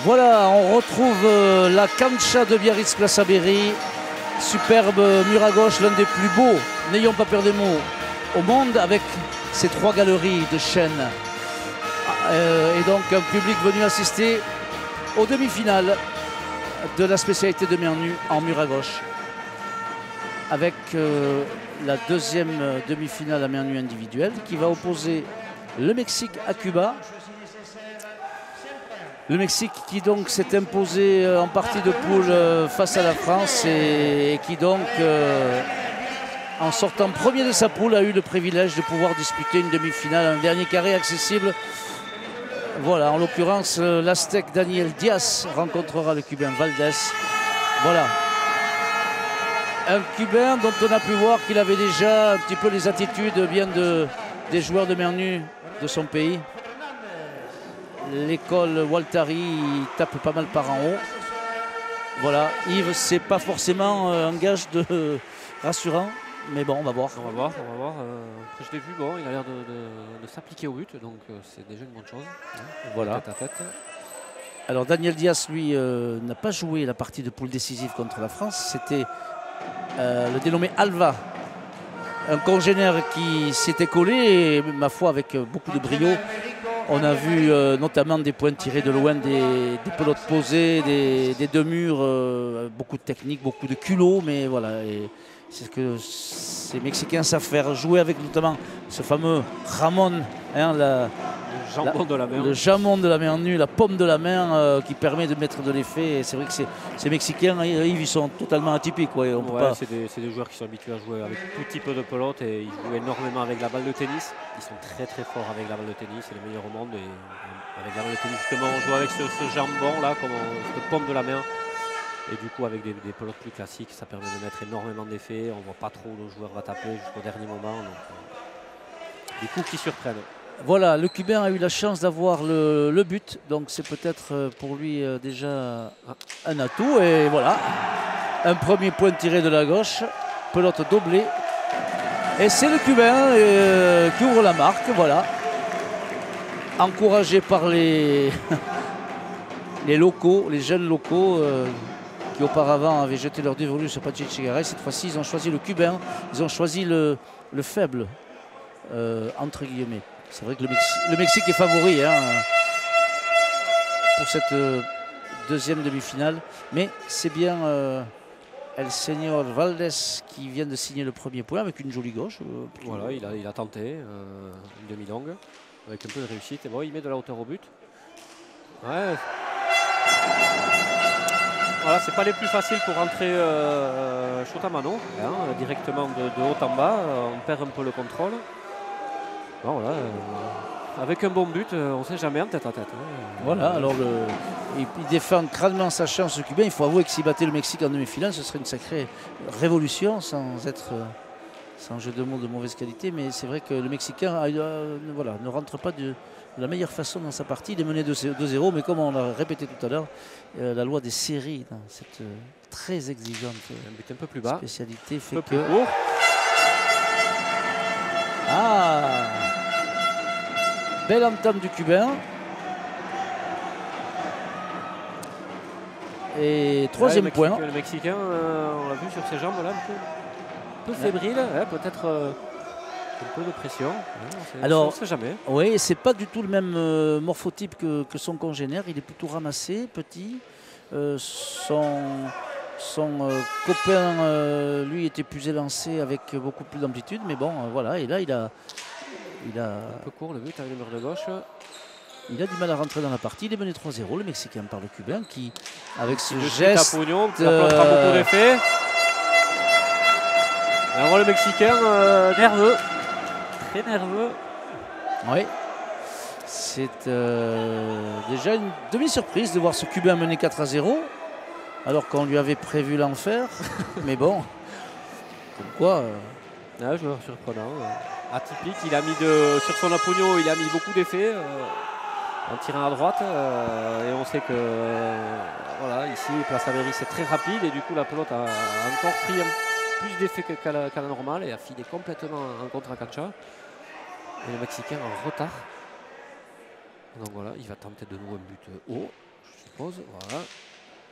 Voilà, on retrouve la cancha de Biarritz Place Berry. Superbe mur à gauche, l'un des plus beaux, n'ayons pas peur des mots, au monde, avec ces 3 galeries de chêne. Et donc un public venu assister aux demi-finales de la spécialité de mer nue en mur à gauche. Avec la deuxième demi-finale à mer nue individuelle qui va opposer le Mexique à Cuba. Le Mexique qui donc s'est imposé en partie de poule face à la France et qui donc, en sortant premier de sa poule, a eu le privilège de pouvoir disputer une demi-finale, un dernier carré accessible. Voilà, en l'occurrence, l'Aztèque Daniel Diaz rencontrera le Cubain Valdés. Voilà. Un Cubain dont on a pu voir qu'il avait déjà un petit peu les attitudes bien des joueurs de mer nue de son pays. L'école Waltari, il tape pas mal par en haut. Voilà, Yves, c'est pas forcément un gage de rassurant, mais bon, on va voir. On va voir. Après, je l'ai vu, bon, il a l'air de s'appliquer au but, donc c'est déjà une bonne chose. Hein, voilà. Tête à tête. Alors Daniel Diaz, lui, n'a pas joué la partie de poule décisive contre la France. C'était le dénommé Alva, un congénère qui s'était collé, et ma foi, avec beaucoup de brio. On a vu notamment des points tirés de loin, des pelotes posées, des deux murs, beaucoup de technique, beaucoup de culot, mais voilà. C'est ce que ces Mexicains savent faire, jouer avec notamment ce fameux Ramon, hein, le jamon de la mer nue, la paume de la main qui permet de mettre de l'effet. C'est vrai que ces Mexicains, Yves, ils sont totalement atypiques. Ouais, c'est des joueurs qui sont habitués à jouer avec tout type de pelote et ils jouent énormément avec la balle de tennis. Ils sont très très forts avec la balle de tennis, c'est les meilleurs au monde. Et avec la balle de tennis, justement, on joue avec ce jambon là, comme cette paume de la main. Et du coup, avec des pelotes plus classiques, ça permet de mettre énormément d'effets. On ne voit pas trop le joueur va taper jusqu'au dernier moment. Donc, des coups qui surprennent. Voilà, le Cubain a eu la chance d'avoir le but, donc c'est peut-être pour lui déjà un atout. Et voilà, un premier point tiré de la gauche, pelote doublée. Et c'est le Cubain qui ouvre la marque, voilà. Encouragé par les locaux, les jeunes locaux qui auparavant avaient jeté leur dévolu sur Patrick Chigaray. Cette fois-ci, ils ont choisi le Cubain, ils ont choisi le faible, entre guillemets. C'est vrai que le Mexique est favori pour cette deuxième demi-finale. Mais c'est bien El Señor Valdés qui vient de signer le premier point avec une jolie gauche. Voilà, il a tenté une demi-longue avec un peu de réussite. Et bon, il met de la hauteur au but. Ouais. Voilà, c'est pas les plus faciles pour rentrer shoot à mano, hein, directement de haut en bas. On perd un peu le contrôle. Bon, voilà, avec un bon but, on ne sait jamais en tête à tête. Hein. Voilà, alors il défend crânement sa chance, le Cubain. Il faut avouer que s'il battait le Mexique en demi-finale, ce serait une sacrée révolution, sans jeu de mots de mauvaise qualité. Mais c'est vrai que le Mexicain voilà, ne rentre pas de la meilleure façon dans sa partie. Il est mené 2-0, mais comme on l'a répété tout à l'heure, la loi des séries dans cette très exigeante un peu plus bas. Spécialité fait un peu que... plus court. Ah, belle entame du Cubain. Et troisième point. Le Mexicain, on l'a vu sur ses jambes là, un peu fébrile, peut-être un peu de pression. Alors, on ne sait jamais. Oui, c'est pas du tout le même morphotype que son congénère. Il est plutôt ramassé, petit. Son copain, lui, était plus élancé avec beaucoup plus d'amplitude. Mais bon, voilà. Et là, il a un peu court le but avec le mur de gauche. Il a du mal à rentrer dans la partie. Il est mené 3-0, le Mexicain par le Cubain qui, avec ce geste... geste... Pognon, ça plantera beaucoup d'effets. On voit le Mexicain nerveux. Très nerveux. Oui. C'est déjà une demi-surprise de voir ce Cubain mener 4-0. Alors qu'on lui avait prévu l'enfer. Mais bon, comme quoi... Un joueur surprenant. Atypique, il a mis sur son Apogno, il a mis beaucoup d'effets en tirant à droite et on sait que voilà, ici Place Berry c'est très rapide et du coup la pelote a encore pris plus d'effets qu'à la normale et a filé complètement en contre à cancha et le Mexicain en retard. Donc voilà, il va tenter de nouveau un but haut. Je suis repose. Voilà.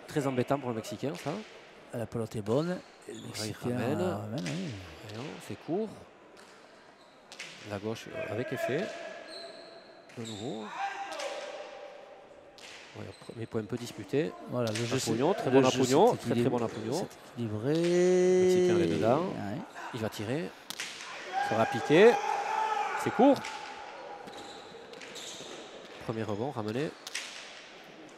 Très embêtant pour le Mexicain, ça. La pelote est bonne. Le Mexicain ramène. Oui. C'est court. La gauche avec effet. De nouveau. Ouais, premier point un peu disputé. Voilà, le jeu Napognon, très bon Napognon. Très bon Napognon. C'est équilibré. Le Mexicain est dedans. Ouais. Il va tirer. Ça va piquer. C'est court. Premier rebond, ramené.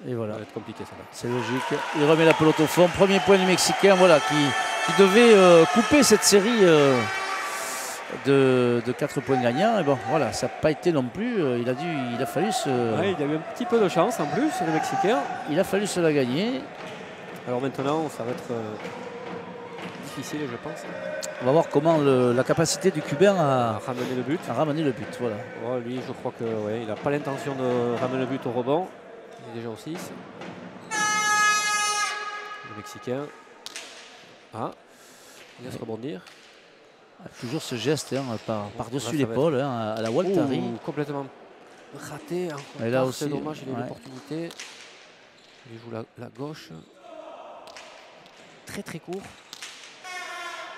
Et voilà. Ça va être compliqué ça. C'est logique. Il remet la pelote au fond. Premier point du Mexicain, voilà, qui devait couper cette série de 4 points gagnants. Et bon, voilà, ça n'a pas été non plus. Il a fallu Ouais, il a eu un petit peu de chance en plus, le Mexicain. Il a fallu se la gagner. Alors maintenant, ça va être difficile, je pense. On va voir comment la capacité du Cubain à ramener le but. Voilà. Oh, lui, je crois que ouais, il n'a pas l'intention de ramener le but au rebond. Il est déjà au 6. Le Mexicain. Ah, il laisse rebondir. Toujours ce geste par-dessus l'épaule à la Waltari. Complètement raté. Et là aussi, c'est dommage, il a eu l'opportunité. Il joue la gauche. Très très court.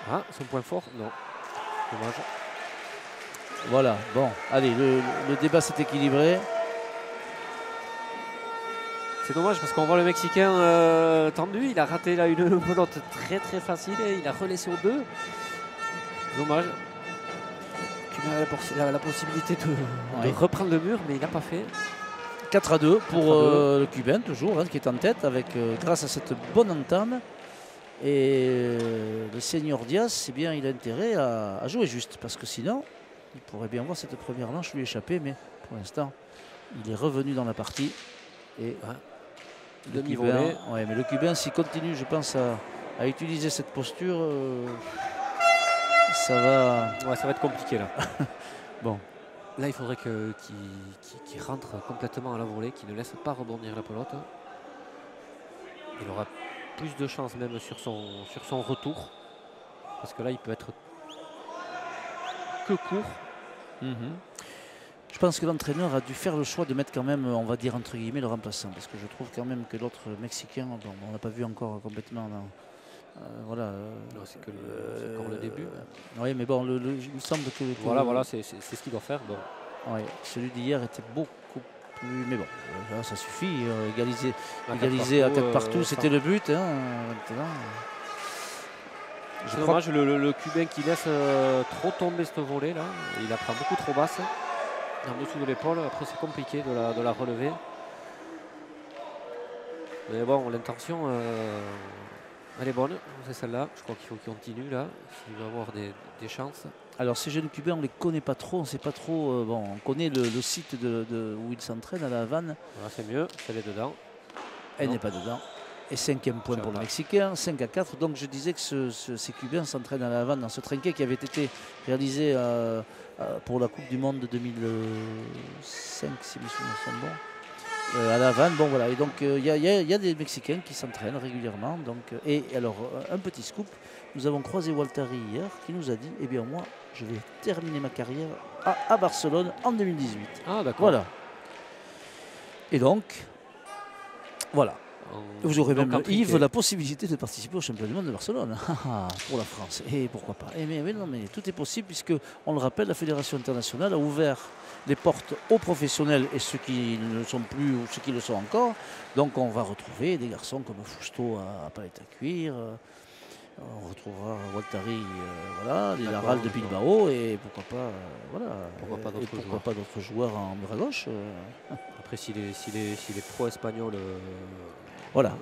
Ah, son point fort? Non. Dommage. Voilà, bon, allez, le débat s'est équilibré. C'est dommage parce qu'on voit le Mexicain tendu. Il a raté là une pelote très très facile et il a relaissé aux 2. Dommage. Il a la possibilité de reprendre le mur, mais il n'a pas fait. 4-2 pour le Cubain, toujours, qui est en tête grâce à cette bonne entame. Et le Senior Diaz, eh bien, il a intérêt à jouer juste, parce que sinon, il pourrait bien voir cette première manche lui échapper, mais pour l'instant, il est revenu dans la partie. Et le Cubain, mais le Cubain, s'il continue, je pense, à utiliser cette posture, ça va être compliqué là. Bon. Là, il faudrait qu'il rentre complètement à la volée, qu'il ne laisse pas rebondir la pelote. Il aura plus de chance même sur son retour. Parce que là, il peut être que court. Je pense que l'entraîneur a dû faire le choix de mettre quand même, on va dire entre guillemets, le remplaçant. Parce que je trouve quand même que l'autre Mexicain, bon, on n'a pas vu encore complètement. Voilà. C'est encore le début. Oui, mais bon, il me semble que voilà, c'est ce qu'il doit faire. Bon. Ouais, celui d'hier était beaucoup plus. Mais bon, là, ça suffit. Égaliser à 4 partout, c'était le but. C'est dommage, le Cubain qui laisse trop tomber cette volée là. Il la prend beaucoup trop basse. En dessous de l'épaule. Après, c'est compliqué de la relever. Mais bon, l'intention. Elle est bonne, c'est celle-là. Je crois qu'il faut qu'il continue là, s'il veut avoir des chances. Alors ces jeunes Cubains, on ne les connaît pas trop, on ne sait pas trop. Bon, on connaît le site où ils s'entraînent à La Havane. Voilà, c'est mieux, elle est dedans. Elle n'est pas dedans. Et 5e point pour le Mexicain, 5-4. Donc je disais que ces Cubains s'entraînent à La Havane dans ce trinquet qui avait été réalisé pour la Coupe du Monde de 2005, si mes souvenirs sont bons. À La Havane, bon voilà, et donc il y a des Mexicains qui s'entraînent régulièrement. Donc, et alors, un petit scoop, nous avons croisé Waltari hier qui nous a dit, eh bien moi, je vais terminer ma carrière à Barcelone en 2018. Ah d'accord. Voilà. Et donc, voilà. Vous aurez même, Yves, la possibilité de participer au championnat du monde de Barcelone pour la France. Et pourquoi pas. Mais non, mais tout est possible puisque, on le rappelle, la Fédération internationale a ouvert les portes aux professionnels et ceux qui ne le sont plus ou ceux qui le sont encore. Donc on va retrouver des garçons comme Fousto à Palette à Cuire. On retrouvera Waltari, voilà, les Laral de Bilbao et pourquoi pas d'autres joueurs en mur à gauche. Après, si les pro-espagnols. Voilà.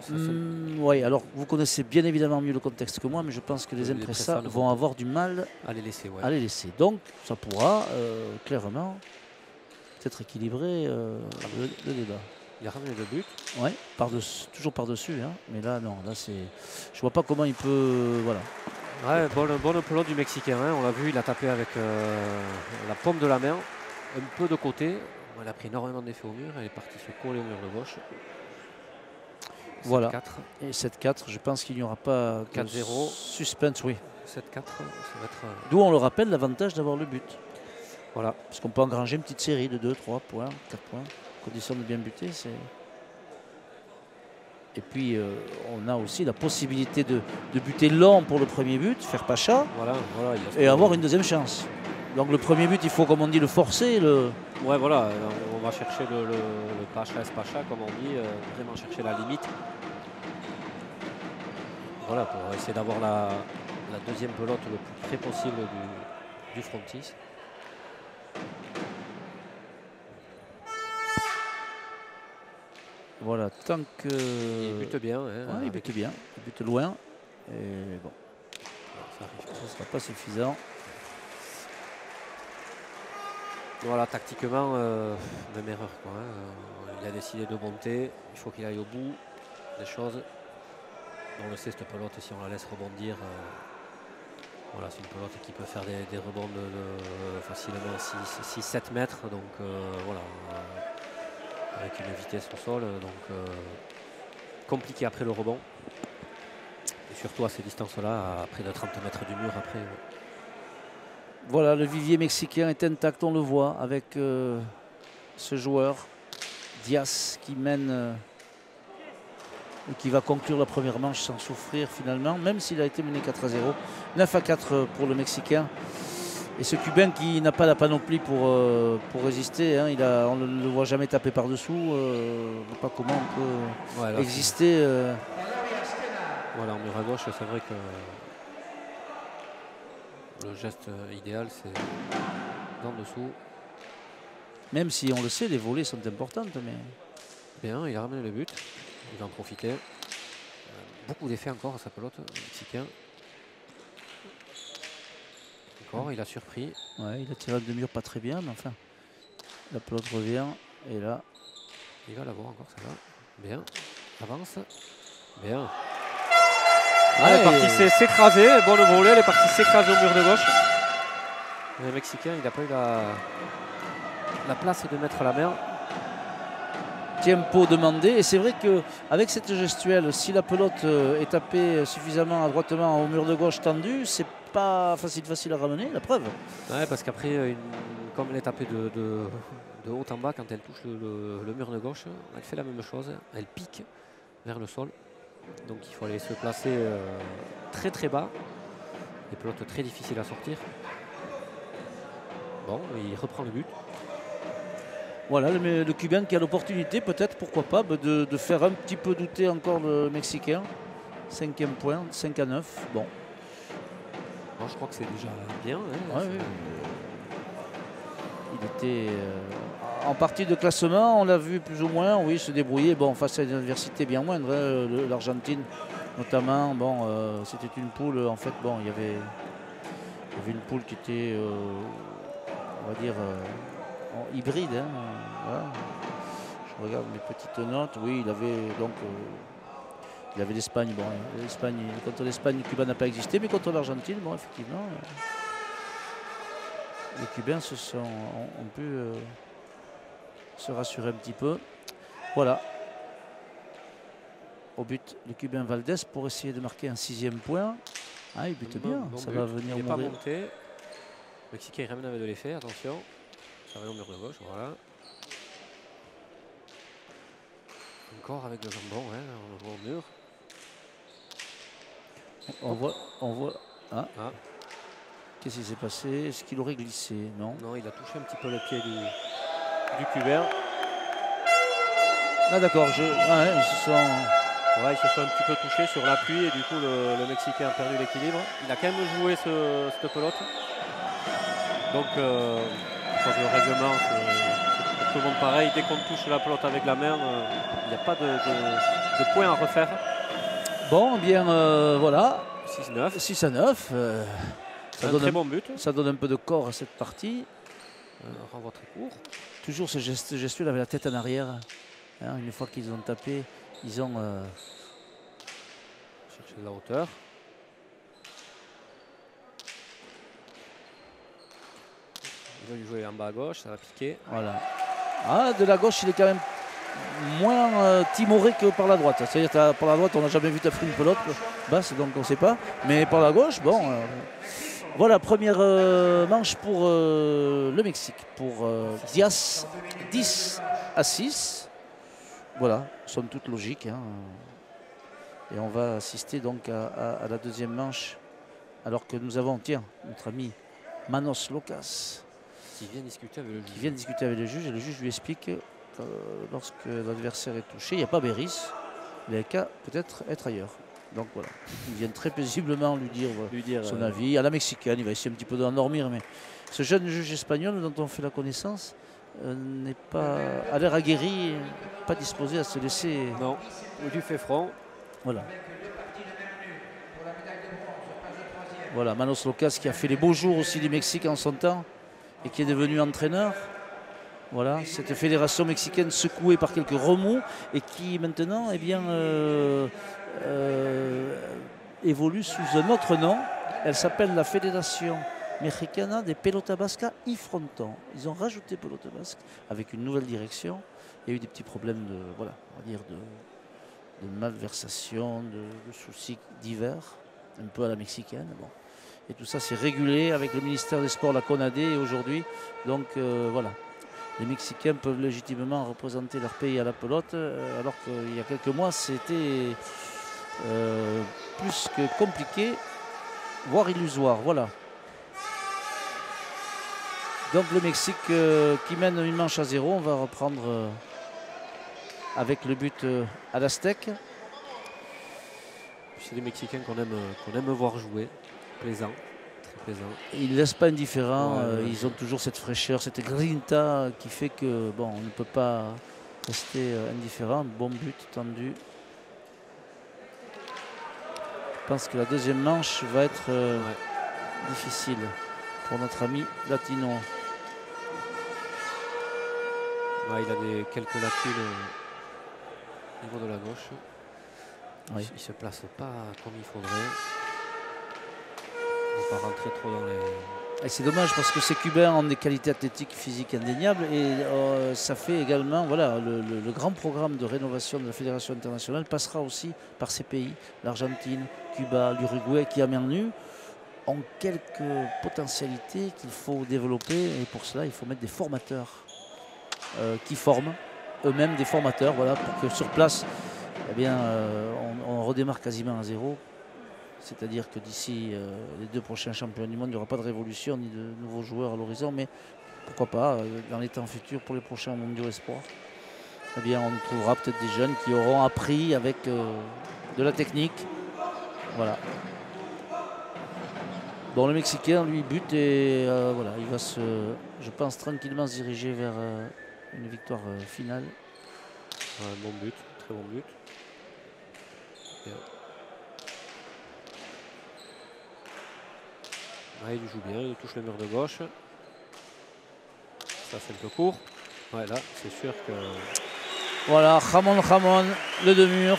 Oui, alors vous connaissez bien évidemment mieux le contexte que moi, mais je pense que les impressas vont avoir du mal à les laisser. À les laisser. Donc ça pourra clairement peut-être équilibrer le débat. Il a ramené le but. Oui, toujours par-dessus. Mais là, non. Là, je vois pas comment il peut. Voilà. Ouais, bonne pelote du Mexicain. On l'a vu, il a tapé avec la paume de la main, un peu de côté. Il a pris énormément d'effet au mur. Elle est partie se coller au mur de gauche. Voilà. Et 7-4, je pense qu'il n'y aura pas 4-0. Suspense, oui. 7-4, ça va être. D'où on le rappelle l'avantage d'avoir le but. Voilà. Parce qu'on peut engranger une petite série de 2, 3 points, 4 points. Condition de bien buter, c'est. Et puis on a aussi la possibilité de buter long pour le premier but, faire Pacha, Voilà, et avoir une deuxième chance. Donc le premier but, il faut, comme on dit, le forcer. Ouais, voilà, on va chercher le Pacha, Pacha, comme on dit, vraiment chercher la limite. Voilà, pour essayer d'avoir la deuxième pelote le plus près possible du frontis. Voilà, tant que... Il bute bien. Hein, ouais, il bute bien, il bute loin. Et bon, ça ne sera pas suffisant. Voilà, tactiquement, même erreur, quoi, hein. Il a décidé de monter, il faut qu'il aille au bout des choses. On le sait, cette pelote, si on la laisse rebondir, voilà, c'est une pelote qui peut faire des rebonds de facilement 6-7 mètres. Donc voilà, avec une vitesse au sol, donc compliqué après le rebond. Et surtout à ces distances-là, à près de 30 mètres du mur après. Voilà, le vivier mexicain est intact, on le voit, avec ce joueur, Diaz, qui mène et qui va conclure la première manche sans souffrir finalement, même s'il a été mené 4-0. 9-4 pour le Mexicain. Et ce Cubain qui n'a pas la panoplie pour résister, hein, on ne le voit jamais taper par-dessous. Je ne sais pas comment on peut exister. Voilà, en mur à gauche, c'est vrai que le geste idéal, c'est d'en dessous. Même si on le sait, les volées sont importantes. Mais... Bien, il a ramené le but. Il va en profiter. Beaucoup d'effets encore à sa pelote, le Mexicain. Encore, il a surpris. Ouais, il a tiré de mur pas très bien, mais enfin, la pelote revient. Et là, il va l'avoir encore, ça va. Bien, avance. Bien. Ah, elle est partie s'écraser. Bonne volée, elle est partie s'écraser au mur de gauche. Le Mexicain, il n'a pas eu la place de mettre la main. Tempo demandé, et c'est vrai qu'avec cette gestuelle, si la pelote est tapée suffisamment adroitement au mur de gauche tendu, c'est pas facile à ramener, la preuve. Ouais, parce qu'après, comme elle est tapée de haut en bas, quand elle touche le mur de gauche, elle fait la même chose, elle pique vers le sol. Donc il faut aller se placer très très bas, des pelotes très difficiles à sortir. Bon, il reprend le but. Voilà, le Cubain qui a l'opportunité, peut-être, pourquoi pas, de faire un petit peu douter encore le Mexicain. 5e point, 5-9. Bon. Je crois que c'est déjà bien. Hein, ouais, il était en partie de classement, on l'a vu plus ou moins, oui, se débrouiller. Bon, face à une adversité bien moindre, hein, l'Argentine notamment. Bon, c'était une poule, en fait, bon, il y avait une poule qui était, on va dire, hybride. Hein, voilà. Je regarde mes petites notes. Oui, il avait l'Espagne. Bon, contre l'Espagne, Cuba n'a pas existé, mais contre l'Argentine, bon, effectivement, les Cubains ont pu se rassurer un petit peu. Voilà. Au but, le Cubain Valdés pour essayer de marquer un 6e point. Ah, il bute bien. Ça va venir il n'est mourir. pas monté. Le Mexicain il ramène avec de l'effet, attention. Ça va au mur de gauche, voilà. Encore avec le jambon, hein, on le voit au mur. On voit. Ah. Qu'est-ce qui s'est passé? Est-ce qu'il aurait glissé? Non. Non, il a touché un petit peu le pied du Cubain. Ah d'accord, ils se sont... Ouais, il se fait un petit peu toucher sur l'appui et du coup le Mexicain a perdu l'équilibre. Il a quand même joué cette pelote. Donc je crois que le règlement, c'est pour tout le monde pareil. Dès qu'on touche la pelote avec la main, il n'y a pas de points à refaire. Bon, bien voilà. 6-9. 6-9. Ça donne un très bon but. Ça donne un peu de corps à cette partie. Renvoi très court. Toujours ce gestuel avec la tête en arrière. Hein, une fois qu'ils ont tapé, ils ont cherché de la hauteur. Il va lui jouer en bas à gauche, ça va piquer. Voilà. Ah, de la gauche, il est quand même moins timoré que par la droite. C'est-à-dire que par la droite, on n'a jamais vu taper une pelote basse, donc on ne sait pas. Mais par la gauche, bon. Voilà, première manche pour le Mexique. Pour Diaz, 10-6. Voilà, somme toute logique. Hein. Et on va assister donc à la deuxième manche. Alors que nous avons, tiens, notre ami Manos Locas. Qui vient discuter avec le juge. Qui vient discuter avec le juge. Et le juge lui explique que lorsque l'adversaire est touché, il n'y a pas Béris. Les cas peut-être être ailleurs. Donc voilà. Ils viennent très paisiblement lui dire son avis. À la mexicaine, il va essayer un petit peu d'endormir. Mais ce jeune juge espagnol dont on fait la connaissance n'est pas à l'air aguerri, pas disposé à se laisser. Non, il lui fait front. Voilà. Voilà, Manos Locas qui a fait les beaux jours aussi du Mexique en son temps et qui est devenu entraîneur. Voilà, cette fédération mexicaine secouée par quelques remous et qui maintenant évolue sous un autre nom. Elle s'appelle la Fédération Mexicana de Pelota Basca y Fronton. Ils ont rajouté Pelota Basque avec une nouvelle direction. Il y a eu des petits problèmes de, voilà, on va dire de malversation, de soucis divers, un peu à la mexicaine. Bon. Et tout ça c'est régulé avec le ministère des Sports, la CONADE aujourd'hui. Donc voilà. Les Mexicains peuvent légitimement représenter leur pays à la pelote, alors qu'il y a quelques mois, c'était plus que compliqué, voire illusoire. Voilà. Donc le Mexique qui mène une manche à 0, on va reprendre avec le but à l'Aztèque. C'est des Mexicains qu'on aime voir jouer, plaisant. Ils ne laissent pas indifférents, ils ont toujours cette fraîcheur, cette grinta qui fait que bon, on ne peut pas rester indifférent. Bon but tendu. Je pense que la deuxième manche va être difficile pour notre ami latino. Ouais, il a quelques lacunes au niveau de la gauche. Oui. Il ne se place pas comme il faudrait. Pas rentrer trop dans les... Et c'est dommage parce que ces Cubains ont des qualités athlétiques, physiques indéniables et ça fait également, voilà, le grand programme de rénovation de la Fédération internationale passera aussi par ces pays, l'Argentine, Cuba, l'Uruguay qui à main nue ont quelques potentialités qu'il faut développer et pour cela il faut mettre des formateurs qui forment eux-mêmes des formateurs, voilà, pour que sur place eh bien, on redémarre quasiment à 0. C'est-à-dire que d'ici les 2 prochains championnats du monde, il n'y aura pas de révolution ni de nouveaux joueurs à l'horizon, mais pourquoi pas, dans les temps futurs, pour les prochains mondiaux espoirs, eh bien, on trouvera peut-être des jeunes qui auront appris avec de la technique. Voilà. Bon, le Mexicain, lui, bute et voilà, il va je pense, tranquillement se diriger vers une victoire finale. Un bon but, très bon but. Ouais, il joue bien, il touche le mur de gauche. Ça c'est un peu court. Ouais, là, c'est sûr que... Voilà, Ramon, le deux-murs.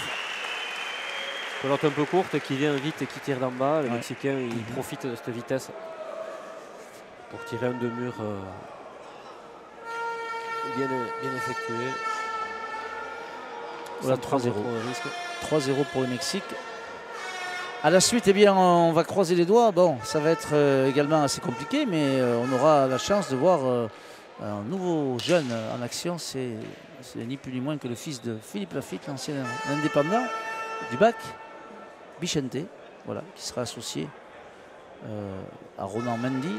Pelote un peu courte qui vient vite et qui tire d'en bas. Le Mexicain, il profite de cette vitesse pour tirer un deux-murs bien effectué. Voilà, 3-0. 3-0 pour le Mexique. À la suite, eh bien, on va croiser les doigts. Bon, ça va être également assez compliqué, mais on aura la chance de voir un nouveau jeune en action. C'est ni plus ni moins que le fils de Philippe Lafitte, l'ancien indépendant du BAC, Bichente, voilà, qui sera associé à Ronan Mendy,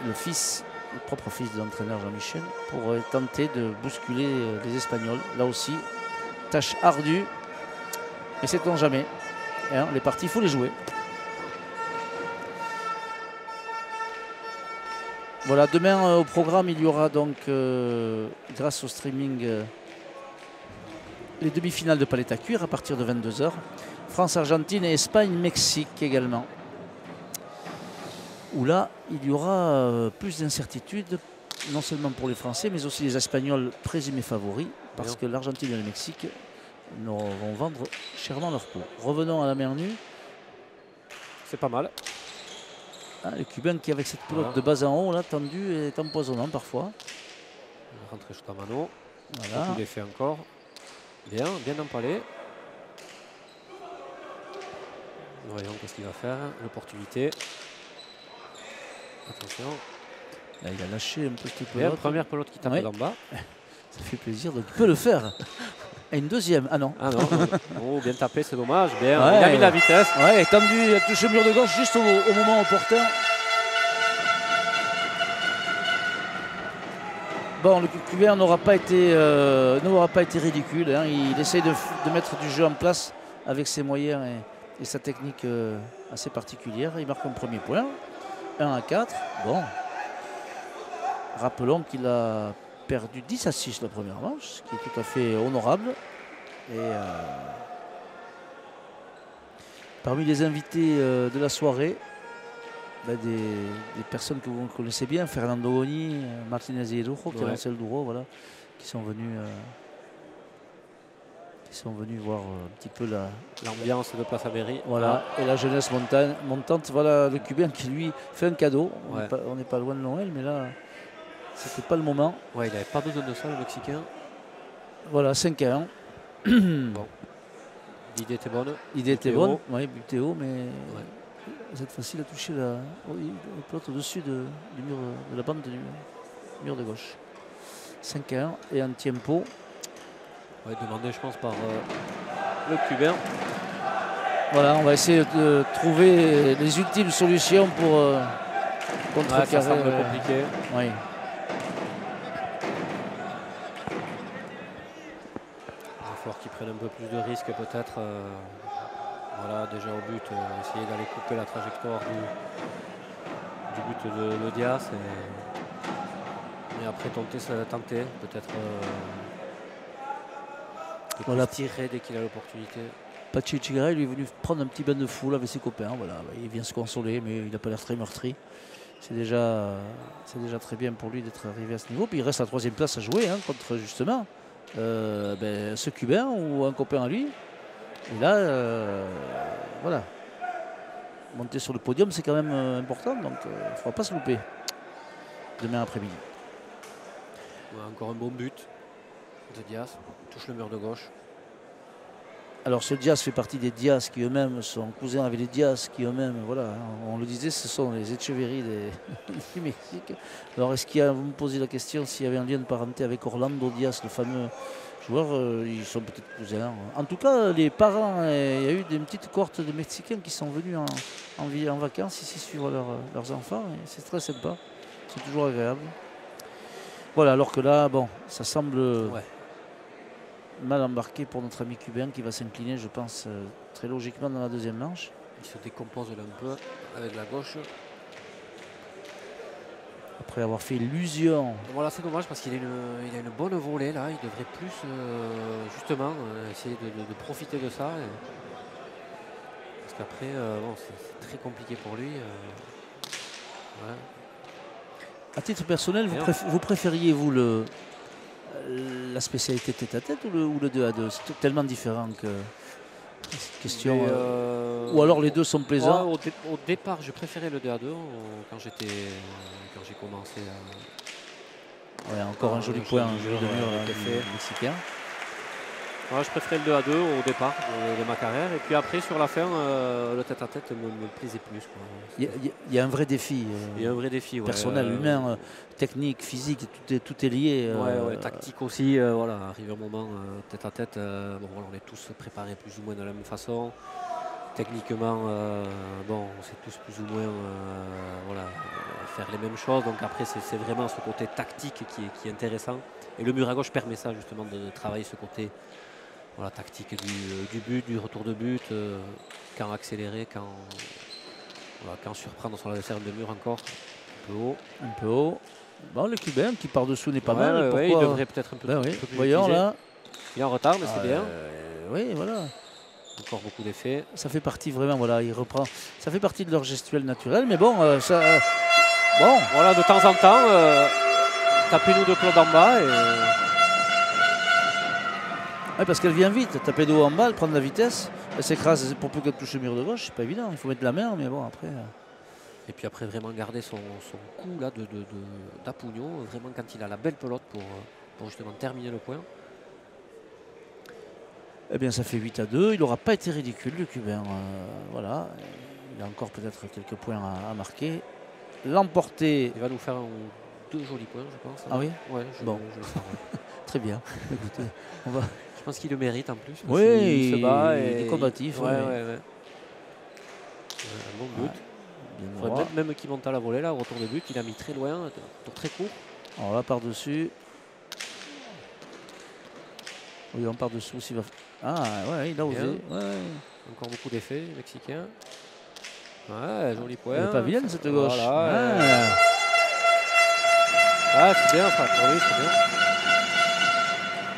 le propre fils de l'entraîneur Jean-Michel, pour tenter de bousculer les Espagnols. Là aussi, tâche ardue. Mais sait-on jamais. Hein, les parties, il faut les jouer. Voilà, demain au programme, il y aura donc, grâce au streaming, les demi-finales de palette à cuire à partir de 22 h. France-Argentine et Espagne-Mexique également. Où là, il y aura plus d'incertitudes, non seulement pour les Français, mais aussi les Espagnols présumés favoris, parce que l'Argentine et le Mexique vont vendre chèrement leur peau. Revenons à la mer nue. C'est pas mal. Hein, le Cubain qui, avec cette pelote de bas en haut, là, tendue, est empoisonnant parfois. Rentrer juste à mano. Voilà. Il est fait encore. Bien empalé. Voyons qu'est-ce qu'il va faire. L'opportunité. Attention. Là, il a lâché un petit peu. Première pelote qui tape d'en bas. Ça fait plaisir, donc il peut le faire. Et une deuxième. Ah non. Ah non, oh, bien tapé, c'est dommage. Bien. Ouais, il a mis la vitesse. Ouais, tendu, il a touché le mur de gauche juste au moment opportun. Bon, le Cubain n'aura pas été ridicule. Hein. Il essaye de mettre du jeu en place avec ses moyens et sa technique assez particulière. Il marque un premier point. 1-4. Bon. Rappelons qu'il a perdu 10-6 la première manche, ce qui est tout à fait honorable. Et parmi les invités de la soirée, des personnes que vous connaissez bien, Fernando Goni, Martinez et Rojo, qui lancé le Douro, voilà, qui sont venus voir un petit peu l'ambiance de Place Avéry. Voilà, et la jeunesse montante. Voilà le Cubain qui lui fait un cadeau. Ouais. On n'est pas loin de Noël, mais là, c'était pas le moment. Ouais, il n'avait pas besoin de ça, le Mexicain. Voilà, 5-1. Bon. L'idée était bonne. L'idée était bonne, oui, buté haut, mais cette fois-ci, il a touché le pelote au-dessus du mur, de la bande du mur de gauche. 5-1 et un tempo. Ouais, demandé, je pense, par le Cubain. Voilà, on va essayer de trouver les ultimes solutions pour contrecarrer. Ça semble compliqué. Oui. Il va falloir qu'ils prennent un peu plus de risques peut-être. Voilà, déjà au but, essayer d'aller couper la trajectoire du but de Diaz. Et après tenter peut-être voilà. Tirer dès qu'il a l'opportunité. Pachi Chigara, il est venu prendre un petit bain de foule avec ses copains. Voilà, il vient se consoler, mais il n'a pas l'air très meurtri. C'est déjà très bien pour lui d'être arrivé à ce niveau. Puis il reste à la 3e place à jouer contre justement ce Cubain ou un copain à lui. Et là, voilà. Monter sur le podium, c'est quand même important, donc il ne faudra pas se louper demain après-midi. Ouais, encore un bon but de Diaz. Touche le mur de gauche. Alors ce Diaz fait partie des Diaz qui eux-mêmes sont cousins avec les Diaz qui eux-mêmes, voilà, on le disait, ce sont les Echeverry du Mexique. Alors est-ce qu'il y a, vous me posez la question, s'il y avait un lien de parenté avec Orlando Diaz, le fameux joueur, ils sont peut-être cousins. En tout cas, les parents, il y a eu des petites cohortes de Mexicains qui sont venus en vacances ici suivre leurs enfants, et c'est très sympa, c'est toujours agréable. Voilà, alors que là, bon, ça semble... mal embarqué pour notre ami cubain qui va s'incliner, je pense, très logiquement dans la 2e manche. Il se décompose là un peu avec la gauche. Après avoir fait illusion. Voilà, c'est dommage parce qu'il a une bonne volée là. Il devrait plus justement essayer de profiter de ça. Parce qu'après, bon, c'est très compliqué pour lui. Ouais. À titre personnel, vous préfériez, vous, la spécialité tête-à-tête ou le 2-2? C'est tellement différent que question. Ou alors les deux sont plaisants. Ouais, au départ, je préférais le 2-2 quand j'ai commencé à. Ouais, encore un joli point, un jeu de mur mexicain. Ouais, je préférais le 2-2 au départ de ma carrière. Et puis après, sur la fin, le tête-à-tête me plaisait plus. Il y a un vrai défi. Il y a un vrai défi, personnel, humain, technique, physique, tout est lié. Tactique aussi. Voilà, arrive un moment, tête-à-tête, bon, voilà, on est tous préparés plus ou moins de la même façon. Techniquement, bon, on sait tous plus ou moins voilà, faire les mêmes choses. Donc après, c'est vraiment ce côté tactique qui est intéressant. Et le mur à gauche permet ça, justement, de travailler ce côté. Voilà, tactique du but, du retour de but, quand accélérer, quand surprendre sur la descente de mur encore, un peu haut. Bon, le Cubain qui par dessous n'est pas mal. Ouais, il devrait peut-être un peu plus. Voyons là. Il est en retard, mais c'est bien. Oui, voilà. Encore beaucoup d'effets. Ça fait partie vraiment, voilà, il reprend. Ça fait partie de leur gestuelle naturelle, mais bon, bon. Voilà, de temps en temps, tapez-nous de plomb en bas et. Oui, parce qu'elle vient vite, taper de haut en bas, elle prend de la vitesse, elle s'écrase pour peu qu'elle touche le mur de gauche, c'est pas évident, il faut mettre la main, mais bon après. Et puis après vraiment garder son coup là d'Apugno, vraiment quand il a la belle pelote pour justement terminer le point. Eh bien ça fait 8-2, il n'aura pas été ridicule le Cubain, voilà, il a encore peut-être quelques points à marquer. L'emporter. Il va nous faire deux jolis points je pense. Ah oui. Ouais, bon. je le sens, ouais. Très bien, écoutez, Je pense qu'il le mérite en plus. Oui, il se bat et il est combatif. Ouais, Oui. ouais. Un bon but. Il faudrait même qu'il monte à la volée là, au retour de but. Il a mis très loin, très court. Alors là, par-dessus. Oui, on par-dessous. S'il va... Ah, ouais, il a osé. Ouais. Encore beaucoup d'effets, les Mexicains. Ouais, joli point. Elle n'est pas vilaine cette gauche. Voilà, c'est bien ça, pour lui, c'est bien.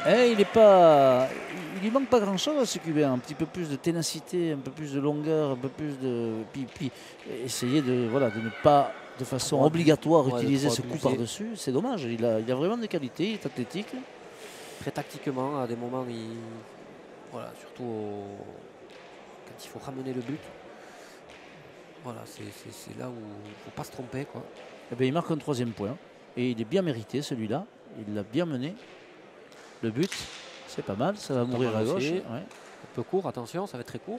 Et il est pas. Il lui manque pas grand-chose à ce Cubain. Un petit peu plus de ténacité, un peu plus de longueur, un peu plus de. Puis essayer de, voilà, de ne pas de façon obligatoire utiliser ce coup par-dessus. C'est dommage. Il a vraiment des qualités, il est athlétique. Très tactiquement, à des moments, voilà, surtout quand il faut ramener le but. Voilà, c'est là où il ne faut pas se tromper, quoi. Eh bien, il marque un 3e point. Et il est bien mérité, celui-là. Il l'a bien mené. Le but, c'est pas mal. Ça va mourir à gauche. Ouais. Un peu court, attention, ça va être très court.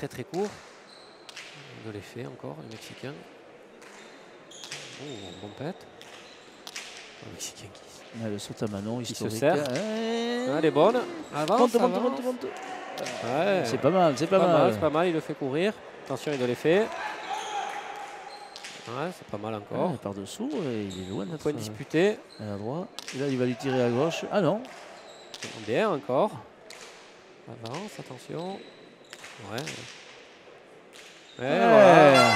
C'est très court. De l'effet encore, les Mexicains. Oh, bon pète. Le Mexicain qui... le saut à Manon, il historique. se sert. Elle est bonne. Avance, monte. Ouais. C'est pas mal, c'est pas mal. C'est pas mal, il le fait courir. Attention, il doit l'effet. Ouais, c'est pas mal encore. Ouais, par-dessous, il est loin d'être. Point disputé. À droite. Et là, il va lui tirer à gauche. Ah non. Bien encore. Avance, attention. Ouais. Voilà.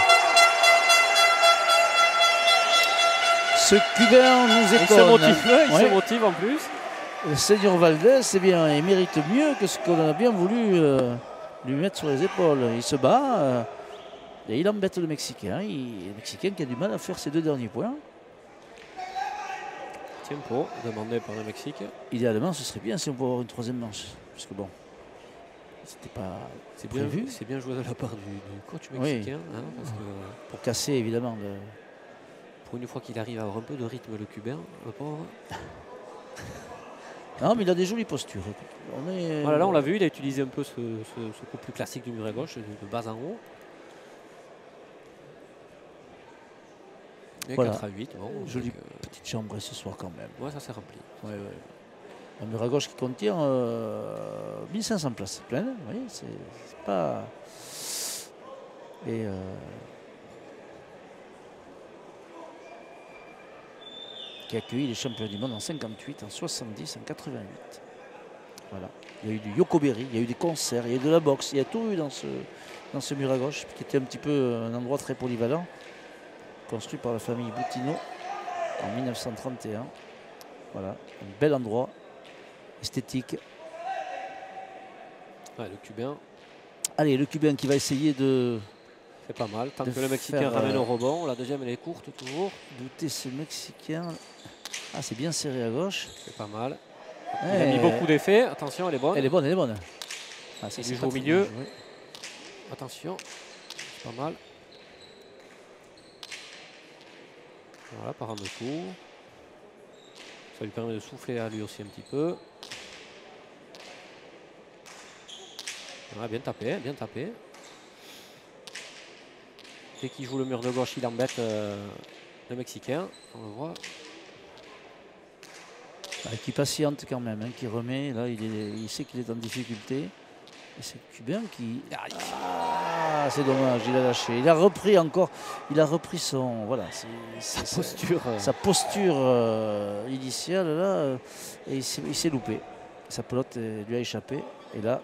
Ce Cubain nous étonne. Il se motive en plus. Le Seigneur Valdez, c'est bien, il mérite mieux que ce qu'on a bien voulu lui mettre sur les épaules. Il se bat et il embête le Mexicain. Le Mexicain qui a du mal à faire ses 2 derniers points. Tempo demandé par le Mexique. Idéalement, ce serait bien si on pouvait avoir une 3e manche. Parce que bon, c'était pas prévu. C'est bien joué de la part du coach mexicain. Oui. Hein, parce que, pour casser, évidemment. pour une fois qu'il arrive à avoir un peu de rythme, le Cubain, le pauvre. Non, mais il a des jolies postures. Voilà, là, on l'a vu, il a utilisé un peu ce coup plus classique du mur à gauche, de bas en haut. Et voilà. 4-8, bon. Jolie petite chambre ce soir quand même. Ouais, ça s'est rempli. Ouais. Un mur à gauche qui contient 1500 places pleines. Vous voyez, c'est pas... Et... qui a accueilli les champions du monde en 58, en 70, en 88. Voilà. Il y a eu du yokoberi, il y a eu des concerts, il y a eu de la boxe, il y a tout eu dans ce mur à gauche, qui était un petit peu un endroit très polyvalent, construit par la famille Boutino en 1931. Voilà, un bel endroit, esthétique. Ouais, le Cubain. Allez, le Cubain qui va essayer de... C'est pas mal, tant que le Mexicain ramène au rebond. La deuxième, elle est courte toujours. Douter ce Mexicain. Ah, c'est bien serré à gauche. C'est pas mal. Il a mis beaucoup d'effets. Attention, elle est bonne. Elle est bonne, elle est bonne. Ah, il joue au milieu. Attention, c'est pas mal. Voilà, par en dessous. Ça lui permet de souffler à lui aussi un petit peu. Voilà, bien tapé, bien tapé. Dès qu'il joue le mur de gauche, il embête le Mexicain. On le voit. Qui patiente quand même, hein, qui remet. Là, il sait qu'il est en difficulté. Et c'est Cubain qui... Ah, c'est dommage, il a lâché. Il a repris encore. Il a repris son... Voilà, sa posture. Sa posture initiale, là. Et il s'est loupé. Sa pelote lui a échappé. Et là,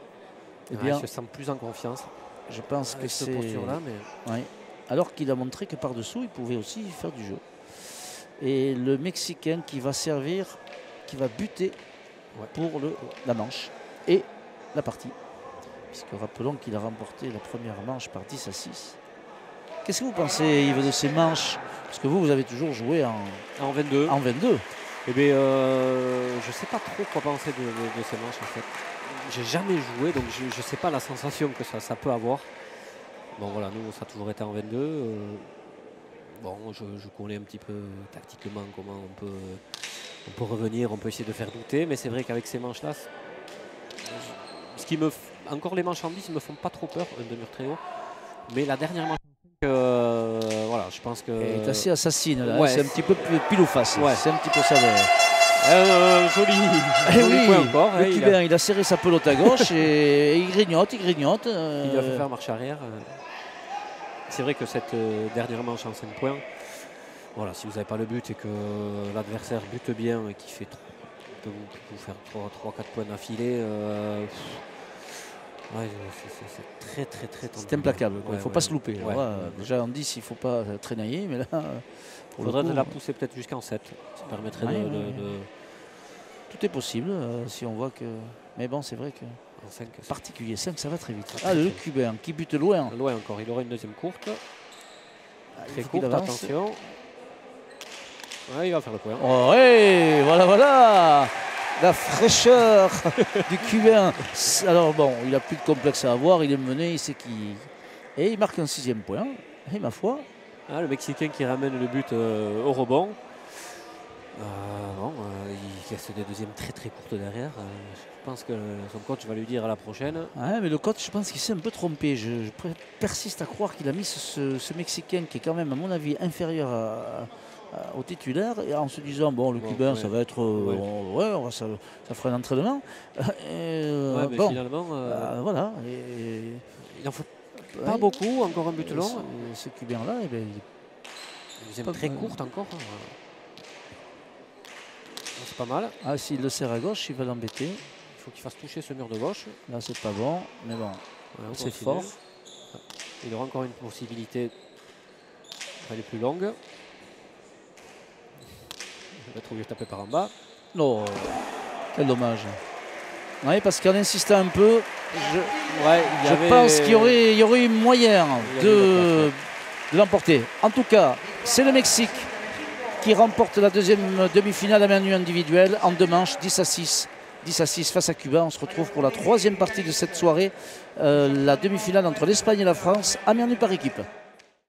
eh bien, il se sent plus en confiance. Je pense que c'est... cette posture-là, mais... Oui. Alors qu'il a montré que par-dessous, il pouvait aussi faire du jeu. Et le Mexicain qui va servir, qui va buter pour la manche et la partie. Puisque rappelons qu'il a remporté la première manche par 10-6. Qu'est-ce que vous pensez, Yves, de ces manches? Parce que vous avez toujours joué en 22. En 22. Eh bien, je ne sais pas trop quoi penser de ces manches, en fait. J'ai jamais joué, donc je ne sais pas la sensation que ça peut avoir. Bon voilà, nous ça a toujours été en 22. Bon, je connais un petit peu tactiquement comment on peut revenir, on peut essayer de faire douter, mais c'est vrai qu'avec ces manches-là, encore les manches en 10 ne me font pas trop peur, un de mur très haut. Mais la dernière manche, voilà, je pense que... Elle est assez assassine là, ouais, c'est un petit peu pile ou face, ouais. C'est un petit peu ça. Joli, Eh joli oui, point encore. le Cubain, il a serré sa pelote à gauche et il grignote, il grignote. Il lui a fait faire marche arrière. C'est vrai que cette dernière manche en 5 points, voilà, si vous n'avez pas le but et que l'adversaire bute bien et qu'il fait peut vous faire 3-4 points d'affilée, ouais, c'est très tendu. C'est implacable, il ne faut pas se louper. Ouais. Là, déjà en 10, il ne faut pas traînailler, mais là, il faudrait la pousser peut-être jusqu'en 7. Ça permettrait de... Tout est possible si on voit que... Mais bon, c'est vrai que... En 5, particulier, 5, ça va très vite. Ah, le Cubain qui bute loin. Loin encore, il aura une deuxième courte. Très courte, attention. Ouais, il va faire le point. Oh, hey, voilà. La fraîcheur du Cubain. Alors bon, il n'a plus de complexe à avoir, il est mené, il sait qu'il... Et il marque un 6e point. Et ma foi... Ah, le Mexicain qui ramène le but au rebond. Il casse des deuxièmes très courtes derrière. Je pense que son coach va lui dire à la prochaine. Ouais, mais le coach, je pense qu'il s'est un peu trompé. Je persiste à croire qu'il a mis ce Mexicain qui est quand même, à mon avis, inférieur au titulaire, et en se disant, bon, le Cubain, ça va être... ça fera un entraînement. Mais bon, finalement... voilà. Il n'en faut pas beaucoup, encore un but long. Ce Cubain-là, eh ben, deuxième très courte encore. C'est pas mal. Ah, s'il le serre à gauche, il va l'embêter. Il faut qu'il fasse toucher ce mur de gauche. Là, c'est pas bon, mais bon, c'est fort. Il aura encore une possibilité. Elle est plus longue. Il va être obligé de taper par en bas. Non, quel dommage. Oui, parce qu'en insistant un peu, je pense qu'il y aurait eu moyen de l'emporter. En tout cas, c'est le Mexique qui remporte la deuxième demi-finale à main nue individuelle en 2 manches, 10-6. 10-6 face à Cuba. On se retrouve pour la 3e partie de cette soirée, la demi-finale entre l'Espagne et la France à main nue par équipe.